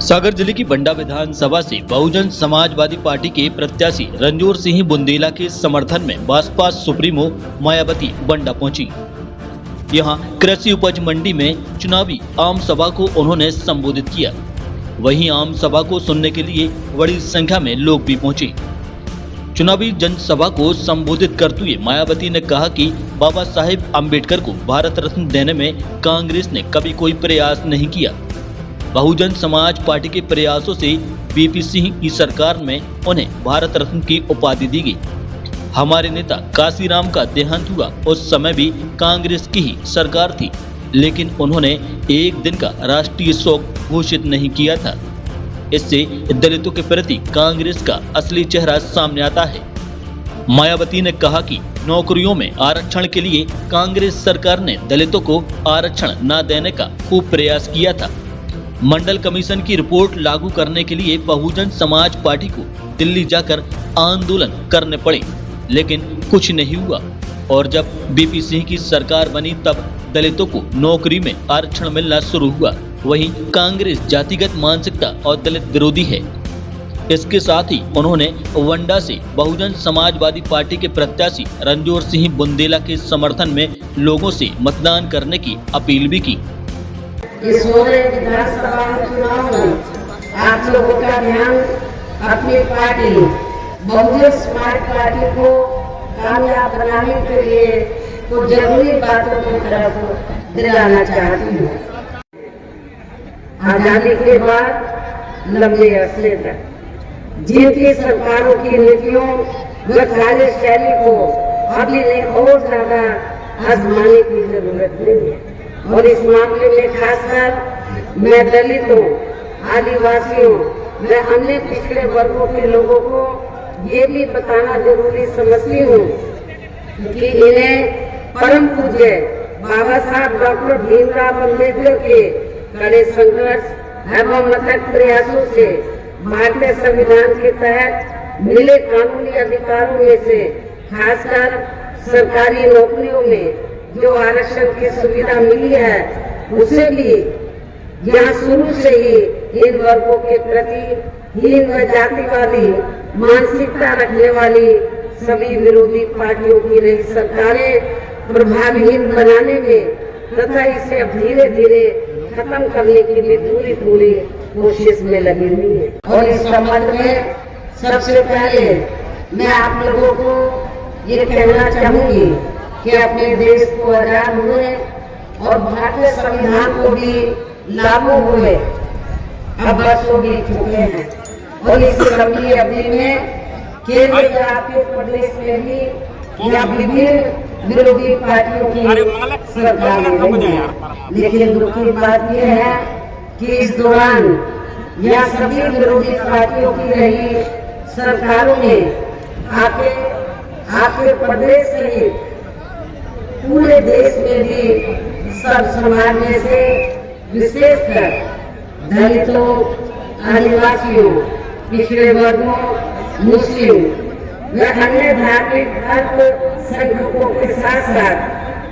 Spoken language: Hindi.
सागर जिले की बंडा विधानसभा से बहुजन समाजवादी पार्टी के प्रत्याशी रणजोर सिंह बुंदेला के समर्थन में बसपा सुप्रीमो मायावती बंडा पहुंची। यहां कृषि उपज मंडी में चुनावी आम सभा को उन्होंने संबोधित किया। वहीं आम सभा को सुनने के लिए बड़ी संख्या में लोग भी पहुंचे। चुनावी जनसभा को संबोधित करते हुए मायावती ने कहा कि बाबा साहेब अम्बेडकर को भारत रत्न देने में कांग्रेस ने कभी कोई प्रयास नहीं किया। बहुजन समाज पार्टी के प्रयासों से बीपी सिंह की सरकार में उन्हें भारत रत्न की उपाधि दी गई। हमारे नेता काशीराम का देहांत हुआ, उस समय भी कांग्रेस की ही सरकार थी, लेकिन उन्होंने एक दिन का राष्ट्रीय शोक घोषित नहीं किया था। इससे दलितों के प्रति कांग्रेस का असली चेहरा सामने आता है। मायावती ने कहा कि नौकरियों में आरक्षण के लिए कांग्रेस सरकार ने दलितों को आरक्षण न देने का खूब प्रयास किया था। मंडल कमीशन की रिपोर्ट लागू करने के लिए बहुजन समाज पार्टी को दिल्ली जाकर आंदोलन करने पड़े, लेकिन कुछ नहीं हुआ। और जब बीपी सिंह की सरकार बनी तब दलितों को नौकरी में आरक्षण मिलना शुरू हुआ। वहीं कांग्रेस जातिगत मानसिकता और दलित विरोधी है। इसके साथ ही उन्होंने वंडा से बहुजन समाजवादी पार्टी के प्रत्याशी रणजोर सिंह बुंदेला के समर्थन में लोगों से मतदान करने की अपील भी की। इस हो रहे विधानसभा चुनाव में आप लोगों का ध्यान अपनी पार्टी बहुजन समाज पार्टी को कामयाब बनाने के लिए कुछ जरूरी बातों की तरफ दिलाना चाहती हूँ। आजादी के बाद लंबे अरसे तक जिनकी सरकारों की नीतियों व कार्यशैली को अभी और ज्यादा आजमाने की जरूरत नहीं है। और इस मामले में खासकर मैं दलितों, आदिवासियों व अन्य पिछड़े वर्गों के लोगों को ये भी बताना जरूरी समझती हूँ कि इन्हें परम पूज्य बाबा साहब डॉक्टर भीमराव अम्बेडकर के कड़े संघर्ष एवं अथक प्रयासों से भारतीय संविधान के तहत मिले कानूनी अधिकारों में से खासकर सरकारी नौकरियों में जो आरक्षण की सुविधा मिली है, उसे भी यहाँ शुरू से ही इन वर्गों के प्रति हीन व जातिवादी मानसिकता रखने वाली सभी विरोधी पार्टियों की रही सरकारें प्रभावहीन बनाने में तथा इसे अब धीरे धीरे खत्म करने की भी पूरी कोशिश में लगी हुई है। और इस संबंध में सबसे पहले मैं आप लोगों को ये कहना चाहूंगी कि अपने देश को आजाद हुए और भारतीय संविधान को भी लागू हुए अब वर्षों बीत चुके हैं। और इस लंबी अवधि में केंद्र या आपके प्रदेश में भी या विभिन्न विरोधी पार्टियों की सरकार रही है, लेकिन दुख की बात यह है कि इस दौरान यह सभी विरोधी पार्टियों की रही सरकारों ने आपके प्रदेश से पूरे देश में भी सब समाज में से विशेषकर दलितों, आदिवासियों, पिछड़े वर्गों, मुस्लिम व अन्य धार्मिक अल्पसंख्यकों के साथ साथ